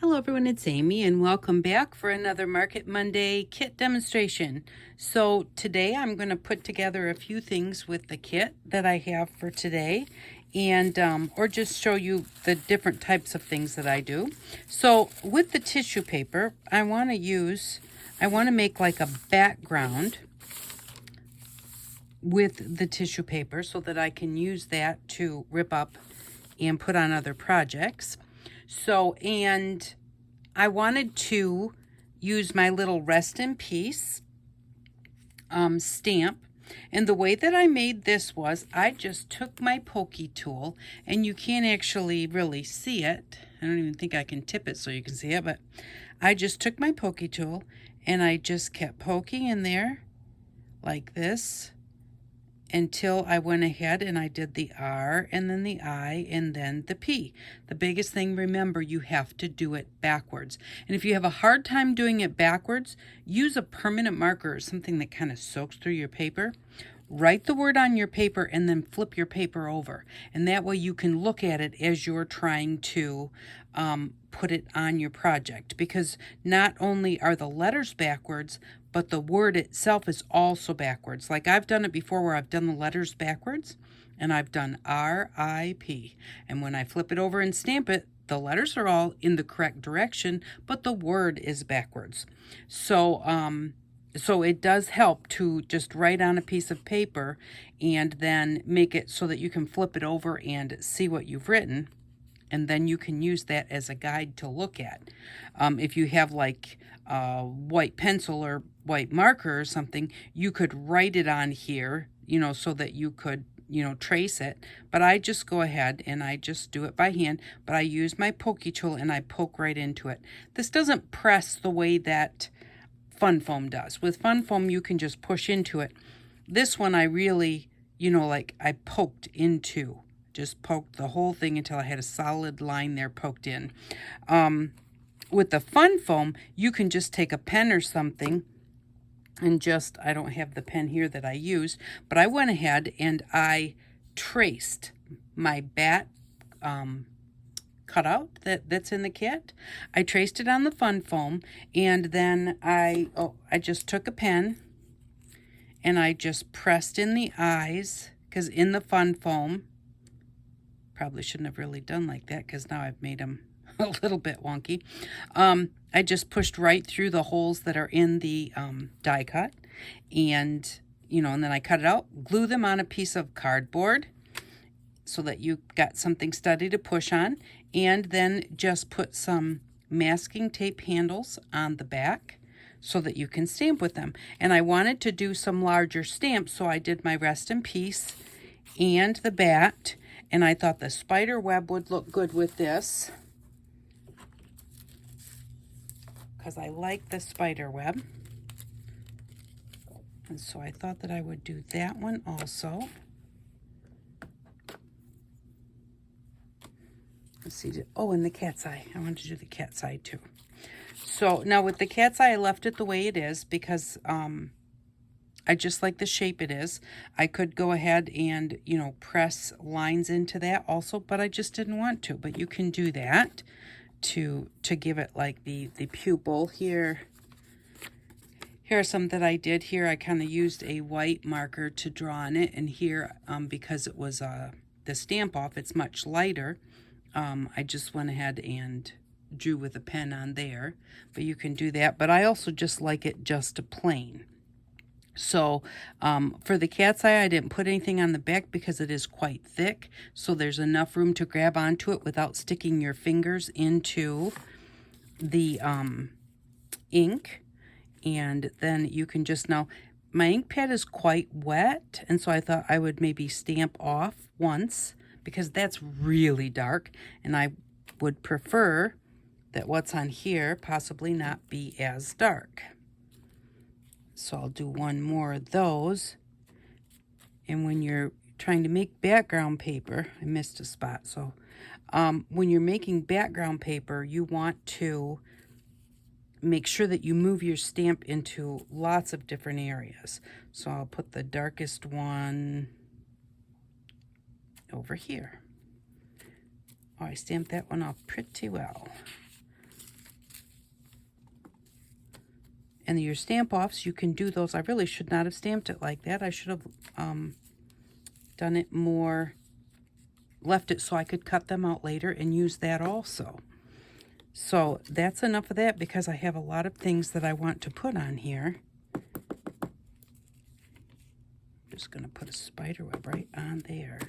Hello everyone, it's Amy and welcome back for another Market Monday kit demonstration. So today I'm going to put together a few things with the kit that I have for today and or just show you the different types of things that I do. So with the tissue paper, I want to make like a background with the tissue paper so that I can use that to rip up and put on other projects. So, and I wanted to use my little rest in peace stamp. And the way that I made this was I just took my pokey tool, and you can't actually really see it. I don't even think I can tip it so you can see it, but I just took my pokey tool and I just kept poking in there like this until I went ahead and I did the R and then the I and then the P. The biggest thing, remember, you have to do it backwards. And if you have a hard time doing it backwards, use a permanent marker or something that kind of soaks through your paper. Write the word on your paper and then flip your paper over. And that way you can look at it as you're trying to put it on your project. Because not only are the letters backwards, but the word itself is also backwards. Like I've done it before where I've done the letters backwards and I've done R-I-P. And when I flip it over and stamp it, the letters are all in the correct direction, but the word is backwards. So it does help to just write on a piece of paper and then make it so that you can flip it over and see what you've written. And then you can use that as a guide to look at. If you have like a white pencil or white marker or something, you could write it on here, so that you could, trace it. But I just go ahead and I just do it by hand, but I use my pokey tool and I poke right into it. This doesn't press the way that Fun Foam does. With Fun Foam, you can just push into it. This one I really, I poked into. Just poked the whole thing until I had a solid line there poked in. With the Fun Foam, you can just take a pen or something and just, I don't have the pen here that I used, but I went ahead and I traced my bat cutout that's in the kit. I traced it on the Fun Foam, and then I just took a pen and I just pressed in the eyes, because in the Fun Foam, probably shouldn't have really done like that because now I've made them a little bit wonky. I just pushed right through the holes that are in the die cut, and and then I cut it out, glue them on a piece of cardboard so that you got something steady to push on, and then just put some masking tape handles on the back so that you can stamp with them. And I wanted to do some larger stamps, so I did my rest in peace and the bat. And I thought the spider web would look good with this because I like the spider web. And so I thought that I would do that one also. Let's see. Oh, and the cat's eye. I wanted to do the cat's eye too. So now with the cat's eye, I left it the way it is because I just like the shape it is. I could go ahead and, press lines into that also, but I just didn't want to. But you can do that to give it like the pupil here. Here are some that I did here. I kind of used a white marker to draw on it. And here, because it was the stamp off, it's much lighter. I just went ahead and drew with a pen on there. But you can do that. But I also just like it just a plain. So for the cat's eye, I didn't put anything on the back because it is quite thick. So there's enough room to grab onto it without sticking your fingers into the ink. And then you can just, now my ink pad is quite wet. And so I thought I would maybe stamp off once because that's really dark. And I would prefer that what's on here possibly not be as dark. So I'll do one more of those. And when you're trying to make background paper, I missed a spot. So when you're making background paper, you want to make sure that you move your stamp into lots of different areas. So I'll put the darkest one over here. Oh, I stamped that one off pretty well. And your stamp offs, you can do those. I really should not have stamped it like that. I should have done it more, left it so I could cut them out later and use that also. So that's enough of that because I have a lot of things that I want to put on here. I'm just going to put a spider web right on there.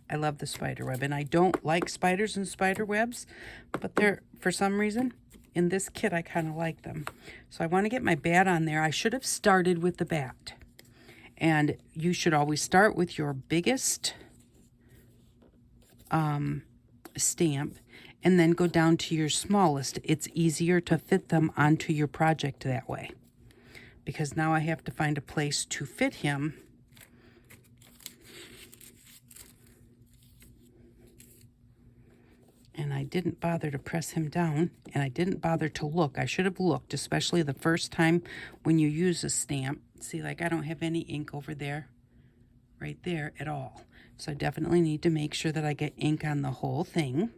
I love the spider web, and I don't like spiders and spider webs, but they're, for some reason, in this kit, I kind of like them. So I want to get my bat on there. I should have started with the bat. And you should always start with your biggest stamp and then go down to your smallest. It's easier to fit them onto your project that way. Because now I have to find a place to fit him. And I didn't bother to press him down, and I didn't bother to look. I should have looked, especially the first time when you use a stamp. See, like I don't have any ink over there, right there at all. So I definitely need to make sure that I get ink on the whole thing.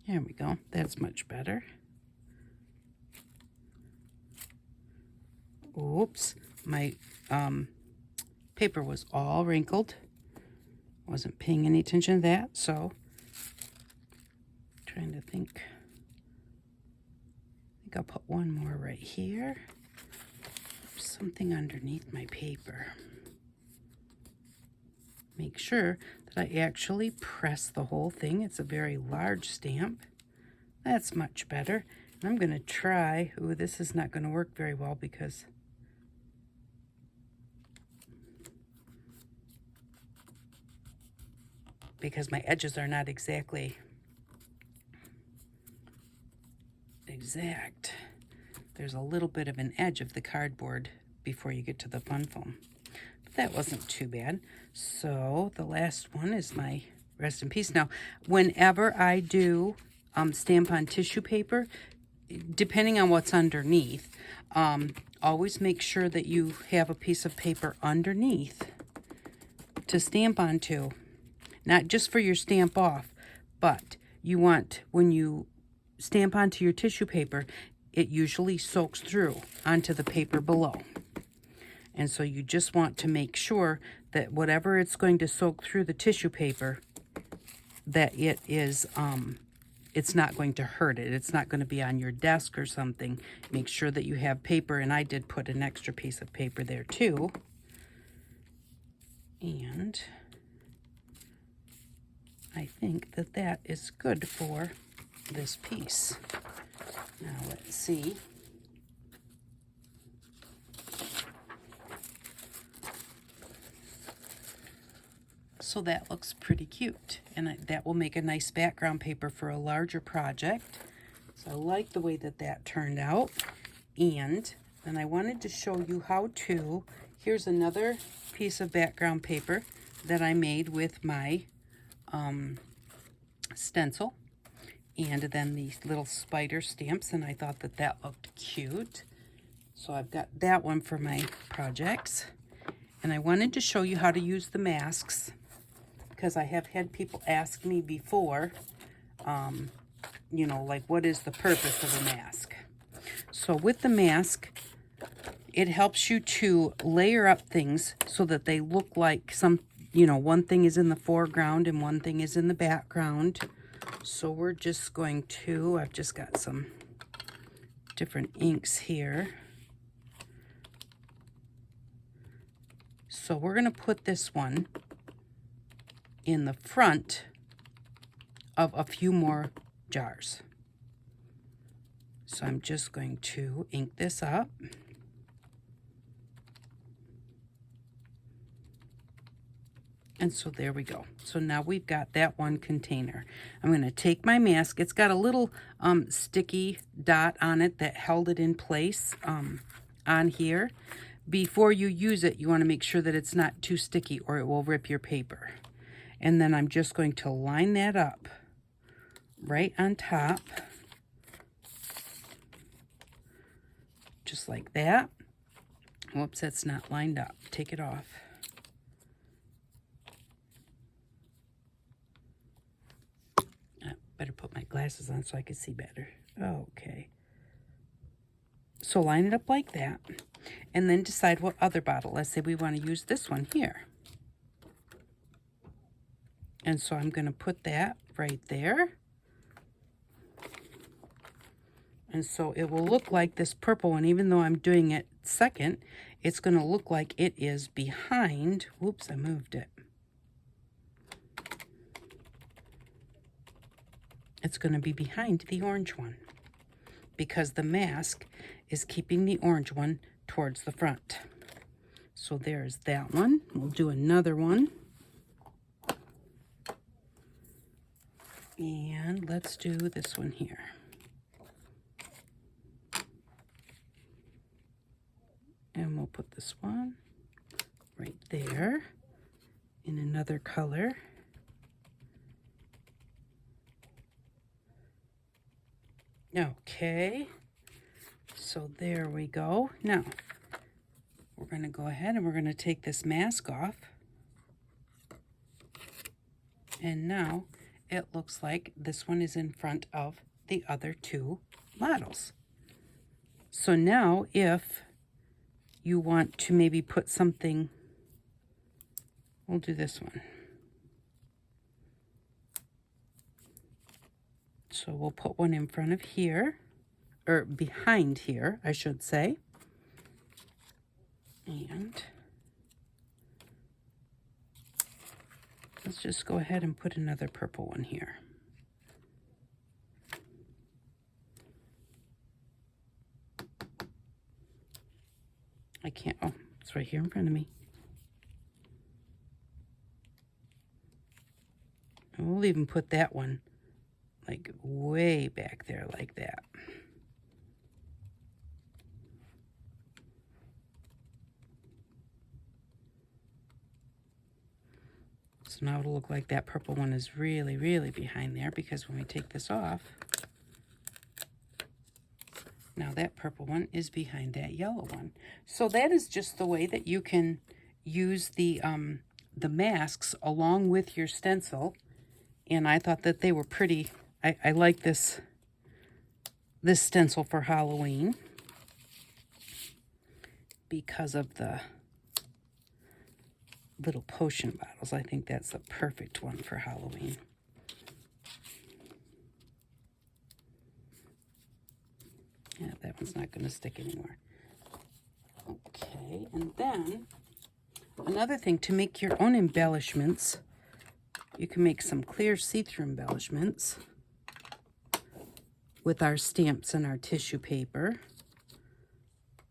There we go. That's much better. Oops, my paper was all wrinkled. Wasn't paying any attention to that, so trying to think. I think I'll put one more right here. Something underneath my paper. Make sure that I actually press the whole thing. It's a very large stamp. That's much better. And I'm going to try. Ooh, this is not going to work very well because my edges are not exactly exact. There's a little bit of an edge of the cardboard before you get to the fun foam. But that wasn't too bad. So the last one is my rest in peace. Now, whenever I do stamp on tissue paper, depending on what's underneath, always make sure that you have a piece of paper underneath to stamp onto. Not just for your stamp off, but you want, when you stamp onto your tissue paper, it usually soaks through onto the paper below. And so you just want to make sure that whatever it's going to soak through the tissue paper, that it is, it's not going to hurt it. It's not going to be on your desk or something. Make sure that you have paper, and I did put an extra piece of paper there too. And I think that that is good for this piece. Now let's see. So that looks pretty cute, and that will make a nice background paper for a larger project. So I like the way that that turned out. And then I wanted to show you how to, here's another piece of background paper that I made with my stencil, and then these little spider stamps, and I thought that that looked cute. So I've got that one for my projects, and I wanted to show you how to use the masks because I have had people ask me before, you know, like what is the purpose of a mask? So with the mask, it helps you to layer up things so that they look like some, you know, one thing is in the foreground and one thing is in the background. So we're just going to, I've just got some different inks here. So we're going to put this one in the front of a few more jars. So I'm just going to ink this up. And so there we go. So now we've got that one container. I'm going to take my mask. It's got a little sticky dot on it that held it in place on here. Before you use it, you want to make sure that it's not too sticky or it will rip your paper. And then I'm just going to line that up right on top. Just like that. Whoops, that's not lined up. Take it off. Better put my glasses on so I can see better. Okay. So line it up like that. And then decide what other bottle. Let's say we want to use this one here. And so I'm going to put that right there. And so it will look like this purple one, even though I'm doing it second, it's going to look like it is behind. Whoops, I moved it. It's going to be behind the orange one because the mask is keeping the orange one towards the front. So there's that one. We'll do another one. And let's do this one here. And we'll put this one right there in another color. Okay, so there we go. Now, we're going to go ahead and we're going to take this mask off. And now it looks like this one is in front of the other two models. So now if you want to maybe put something, we'll do this one. So we'll put one in front of here, or behind here, I should say. And let's just go ahead and put another purple one here. I can't, oh, it's right here in front of me. And we'll even put that one like way back there like that. So now it'll look like that purple one is really, really behind there, because when we take this off, now that purple one is behind that yellow one. So that is just the way that you can use the masks along with your stencil. And I thought that they were pretty. I like this stencil for Halloween because of the little potion bottles. I think that's the perfect one for Halloween. Yeah, that one's not going to stick anymore. Okay, and then another thing, to make your own embellishments, you can make some clear see-through embellishments with our stamps and our tissue paper.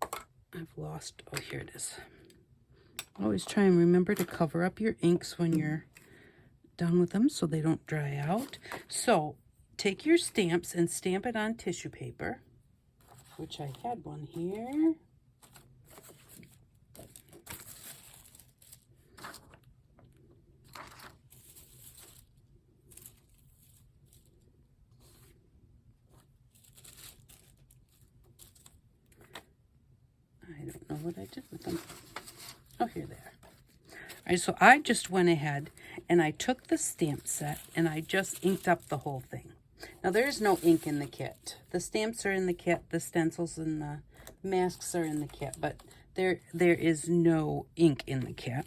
I've lost, oh, here it is. Always try and remember to cover up your inks when you're done with them so they don't dry out. So take your stamps and stamp it on tissue paper, which I had one here. I don't know what I did with them. Oh, here they are. All right, so I just went ahead and I took the stamp set and I just inked up the whole thing. Now, there is no ink in the kit. The stamps are in the kit, the stencils and the masks are in the kit, but there is no ink in the kit.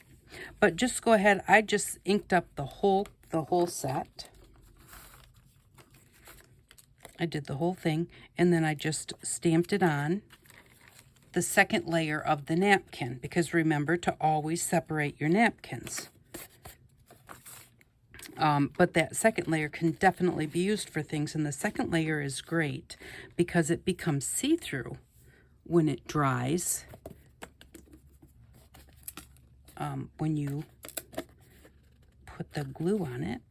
But just go ahead, I just inked up the whole set. I did the whole thing, and then I just stamped it on the second layer of the napkin, because remember to always separate your napkins. But that second layer can definitely be used for things, and the second layer is great because it becomes see-through when it dries. When you put the glue on it.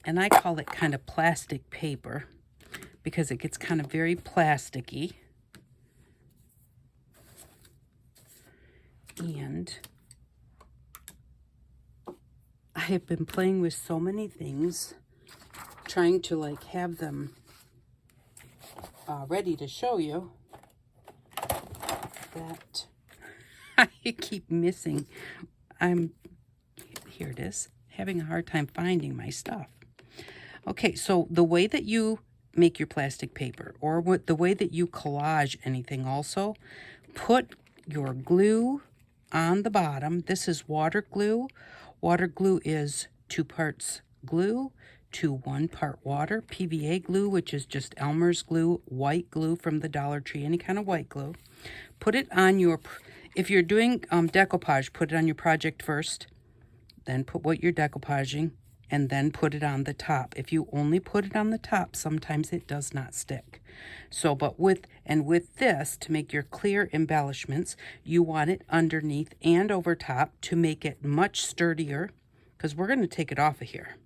And I call it kind of plastic paper because it gets kind of very plasticky. And I have been playing with so many things, trying to like have them ready to show you, that I keep missing. Here it is, having a hard time finding my stuff. Okay, so the way that you make your plastic paper, or the way that you collage anything also, put your glue on the bottom. This is water glue. Water glue is 2 parts glue to 1 part water. PVA glue, which is just Elmer's glue, white glue from the Dollar Tree, any kind of white glue. Put it on your, if you're doing decoupage, put it on your project first, then put what you're decoupaging, and then put it on the top. If you only put it on the top, sometimes it does not stick. So, but with this, to make your clear embellishments, you want it underneath and over top to make it much sturdier, because we're going to take it off of here.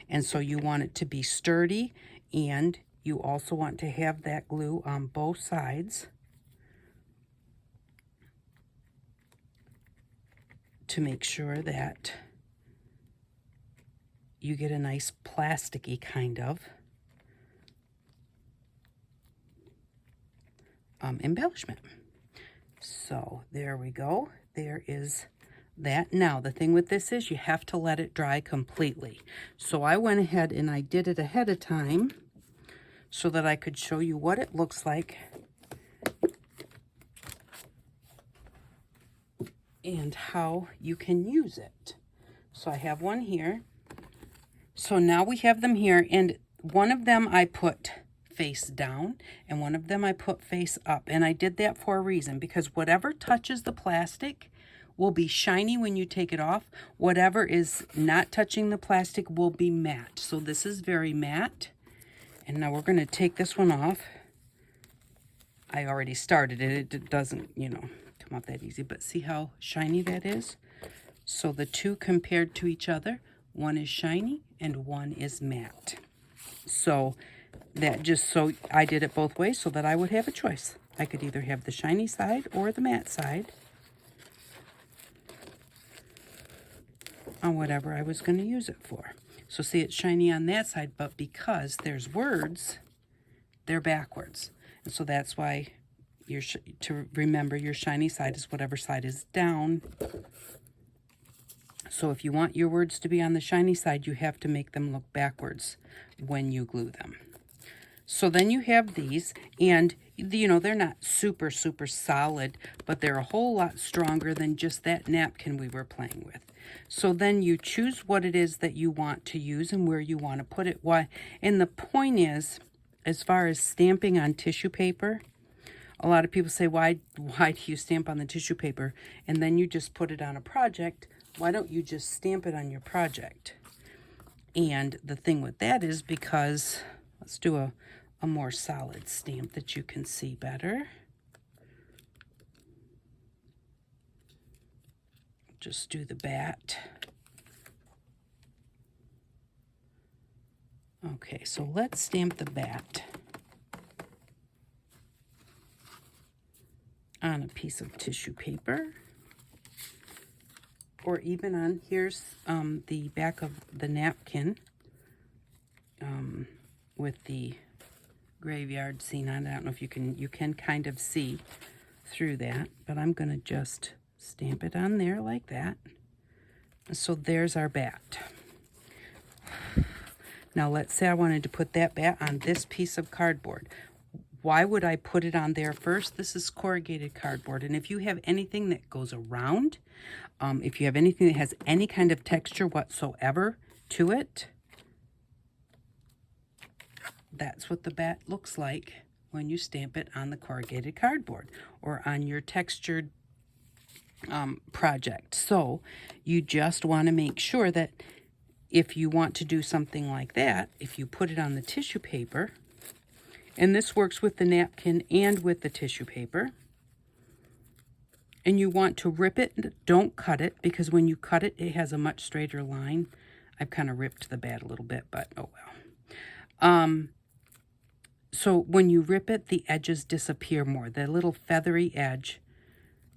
And so you want it to be sturdy, and you also want to have that glue on both sides to make sure that you get a nice plasticky kind of embellishment. So there we go. There is that. Now the thing with this is you have to let it dry completely. So I went ahead and I did it ahead of time so that I could show you what it looks like and how you can use it. So I have one here. So now we have them here, and one of them I put face down and one of them I put face up, and I did that for a reason, because whatever touches the plastic will be shiny when you take it off. Whatever is not touching the plastic will be matte. So this is very matte. And now we're going to take this one off. I already started it. It doesn't, come off that easy, but see how shiny that is? So the two compared to each other, one is shiny and one is matte. So I did it both ways so that I would have a choice. I could either have the shiny side or the matte side on whatever I was going to use it for. So see, it's shiny on that side, but because there's words, they're backwards. And so that's why to remember your shiny side is whatever side is down. So if you want your words to be on the shiny side, you have to make them look backwards when you glue them. So then you have these, and they're not super, super solid, but they're a whole lot stronger than just that napkin we were playing with. So then you choose what it is that you want to use and where you want to put it. And the point is, as far as stamping on tissue paper, a lot of people say, why do you stamp on the tissue paper and then you just put it on a project? Why don't you just stamp it on your project? And the thing with that is because, let's do a more solid stamp that you can see better. Just do the bat. Okay, so let's stamp the bat on a piece of tissue paper, or even on, here's the back of the napkin with the graveyard scene on it. I don't know if you can kind of see through that, but I'm going to just stamp it on there like that. So there's our bat. Now let's say I wanted to put that bat on this piece of cardboard. Why would I put it on there first? This is corrugated cardboard, and if you have anything that goes around, if you have anything that has any kind of texture whatsoever to it, that's what the bat looks like when you stamp it on the corrugated cardboard or on your textured project. So you just want to make sure that if you want to do something like that, if you put it on the tissue paper, and this works with the napkin and with the tissue paper, and you want to rip it, don't cut it, because when you cut it, it has a much straighter line. I've kind of ripped the bat a little bit, but oh well. So when you rip it, the edges disappear more. The little feathery edge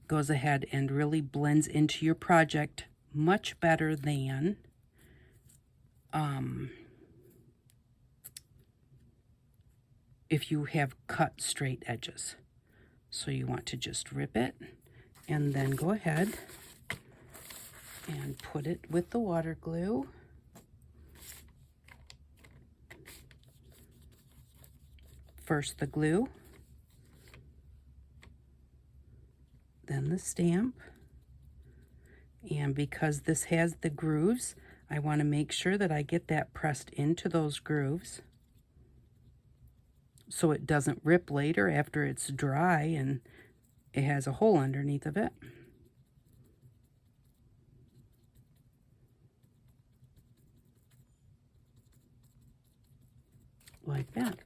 goes ahead and really blends into your project much better than if you have cut straight edges. So you want to just rip it and then go ahead and put it with the water glue. First the glue, then the stamp. And because this has the grooves, I want to make sure that I get that pressed into those grooves so it doesn't rip later after it's dry and it has a hole underneath of it. Like that.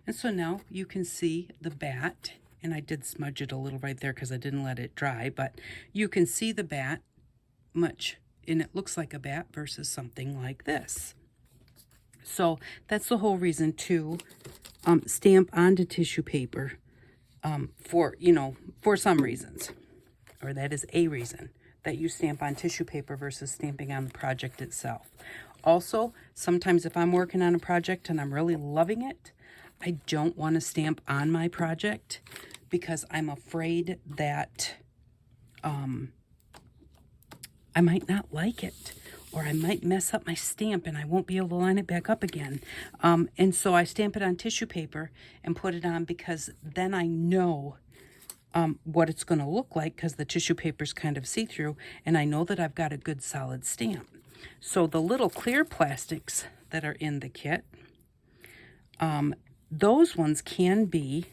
And so now you can see the bat, and I did smudge it a little right there because I didn't let it dry, but you can see the bat much, and it looks like a bat versus something like this. So that's the whole reason to stamp onto tissue paper for some reasons, or that is a reason that you stamp on tissue paper versus stamping on the project itself. Also, sometimes if I'm working on a project and I'm really loving it, I don't want to stamp on my project because I'm afraid that I might not like it, or I might mess up my stamp and I won't be able to line it back up again. And so I stamp it on tissue paper and put it on because then I know what it's going to look like because the tissue paper is kind of see-through, and I know that I've got a good solid stamp. So the little clear plastics that are in the kit, those ones can be,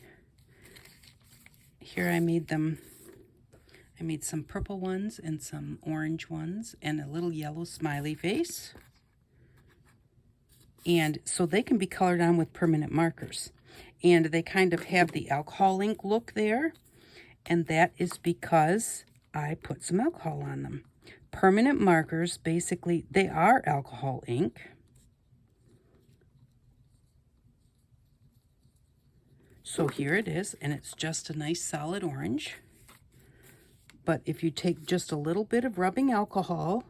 here I made some purple ones and some orange ones and a little yellow smiley face. And so they can be colored on with permanent markers. And they kind of have the alcohol ink look there. And that is because I put some alcohol on them. Permanent markers, basically, they are alcohol ink. So here it is, and it's just a nice solid orange. But if you take just a little bit of rubbing alcohol,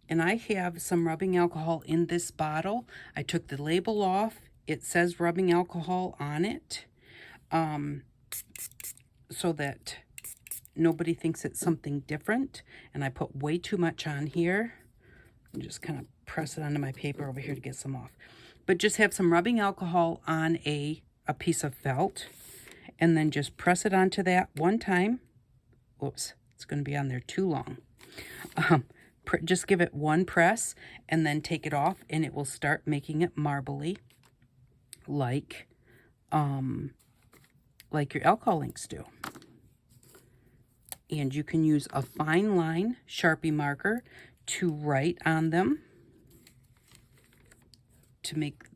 and I have some rubbing alcohol in this bottle. I took the label off. It says rubbing alcohol on it, so that nobody thinks it's something different. And I put way too much on here. And just kind of press it onto my paper over here to get some off. But just have some rubbing alcohol on a piece of felt, and then just press it onto that one time. Oops, it's going to be on there too long. Just give it one press and then take it off, and it will start making it marbly like your alcohol inks do. And you can use a fine line Sharpie marker to write on them.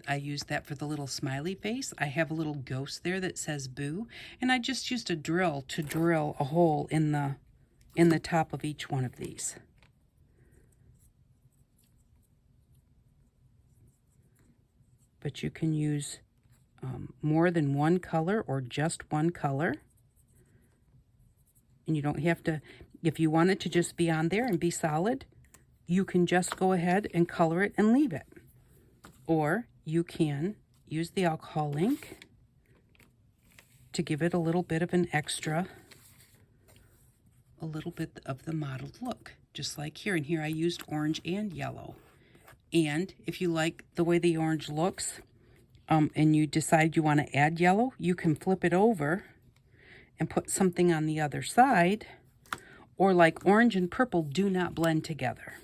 I use that for the little smiley face. I have a little ghost there that says boo, and I just used a drill to drill a hole in the top of each one of these. But you can use more than one color or just one color. And you don't have to, if you want it to just be on there and be solid, you can just go ahead and color it and leave it. Or you can use the alcohol ink to give it a little bit of an extra, a little bit of the mottled look, just like here. And here I used orange and yellow. And if you like the way the orange looks, and you decide you want to add yellow, you can flip it over and put something on the other side. Or like orange and purple do not blend together.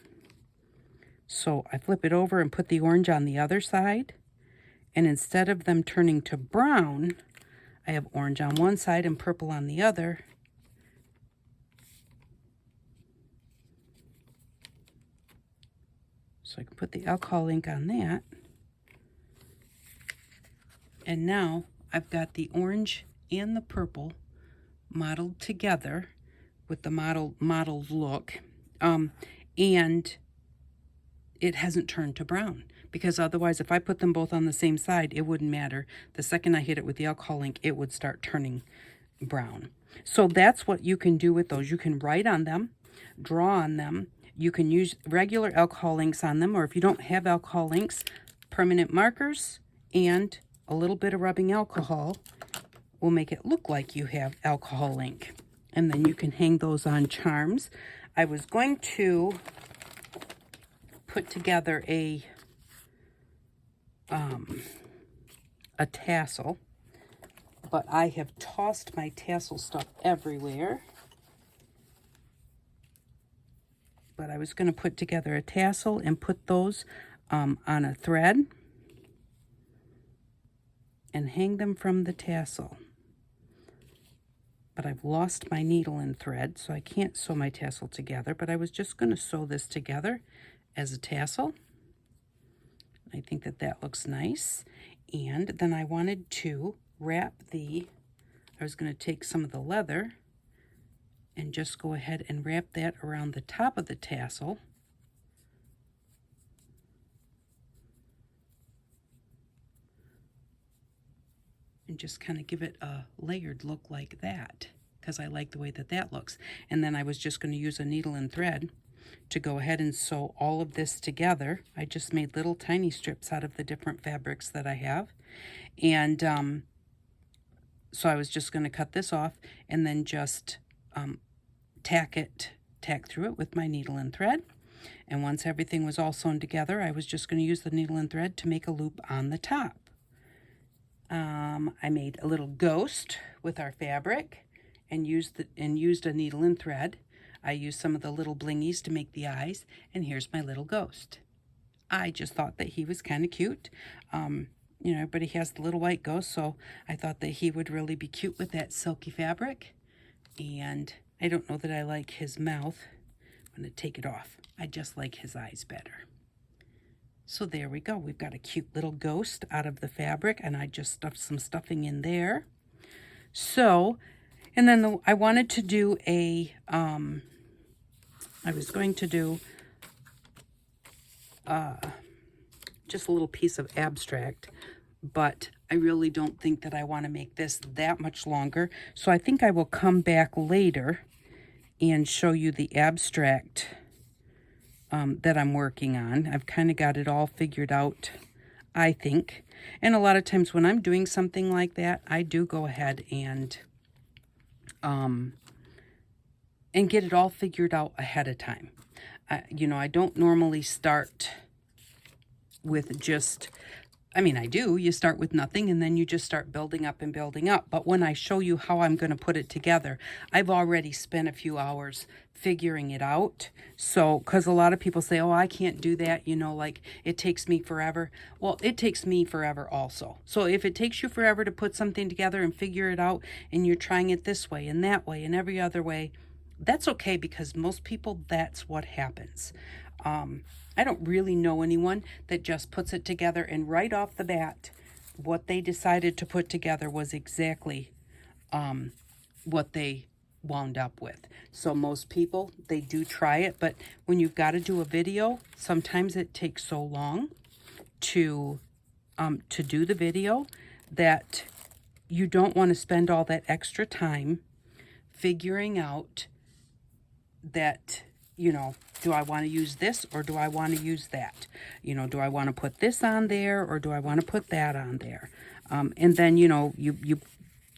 So I flip it over and put the orange on the other side. And instead of them turning to brown, I have orange on one side and purple on the other. So I can put the alcohol ink on that. And now I've got the orange and the purple mottled together with the mottled look. And it hasn't turned to brown, because otherwise if I put them both on the same side, it wouldn't matter. The second I hit it with the alcohol ink, it would start turning brown. So that's what you can do with those. You can write on them, draw on them. You can use regular alcohol inks on them, or if you don't have alcohol inks, permanent markers and a little bit of rubbing alcohol will make it look like you have alcohol ink. And then you can hang those on charms. I was going to put together a tassel, but I have tossed my tassel stuff everywhere. But I was going to put together a tassel and put those on a thread and hang them from the tassel. But I've lost my needle and thread, so I can't sew my tassel together, but I was just going to sew this together as a tassel. I think that that looks nice. And then I wanted to wrap I was going to take some of the leather and just go ahead and wrap that around the top of the tassel. And just kind of give it a layered look like that, because I like the way that that looks. And then I was just going to use a needle and thread to go ahead and sew all of this together. I just made little tiny strips out of the different fabrics that I have. And so I was just going to cut this off and then just tack through it with my needle and thread. And once everything was all sewn together, I was just going to use the needle and thread to make a loop on the top. I made a little ghost with our fabric and used a needle and thread. I used some of the little blingies to make the eyes, and here's my little ghost. I just thought that he was kind of cute. You know, everybody has the little white ghost, so I thought that he would really be cute with that silky fabric. And I don't know that I like his mouth. I'm going to take it off. I just like his eyes better. So there we go. We've got a cute little ghost out of the fabric, and I just stuffed some stuffing in there. So, and then I wanted to do I was going to do just a little piece of abstract, but I really don't think that I want to make this that much longer. So I think I will come back later and show you the abstract that I'm working on. I've kind of got it all figured out, I think. And a lot of times when I'm doing something like that, I do go ahead and get it all figured out ahead of time. You know, I don't normally start with just, I mean, I do. You start with nothing and then you just start building up and building up. But when I show you how I'm going to put it together, I've already spent a few hours figuring it out. So, because a lot of people say, oh, I can't do that, you know, like it takes me forever. Well, it takes me forever also. So if it takes you forever to put something together and figure it out, and you're trying it this way and that way and every other way, that's okay, because most people, that's what happens. I don't really know anyone that just puts it together and right off the bat, what they decided to put together was exactly what they wound up with. So most people, they do try it, but when you've got to do a video, sometimes it takes so long to do the video that you don't want to spend all that extra time figuring out that, you know, do I want to use this or do I want to use that? You know, do I want to put this on there or do I want to put that on there? And then, you know, you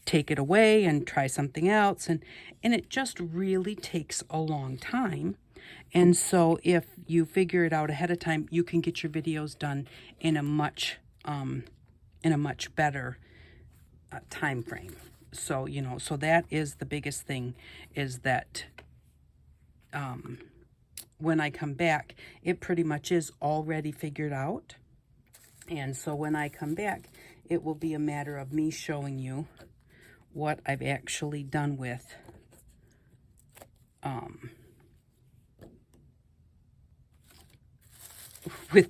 take it away and try something else. And it just really takes a long time. And so if you figure it out ahead of time, you can get your videos done in a much better time frame. So, you know, so that is the biggest thing, is that when I come back, it pretty much is already figured out. And so when I come back, it will be a matter of me showing you what I've actually done with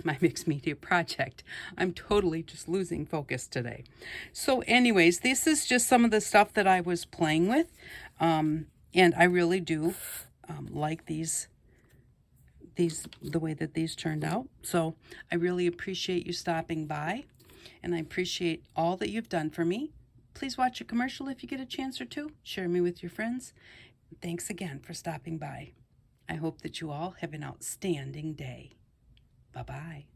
my mixed media project. I'm totally just losing focus today. So anyways, this is just some of the stuff that I was playing with. And I really do like the way that these turned out. So I really appreciate you stopping by, and I appreciate all that you've done for me. Please watch a commercial if you get a chance or two. Share me with your friends. Thanks again for stopping by. I hope that you all have an outstanding day. Bye-bye.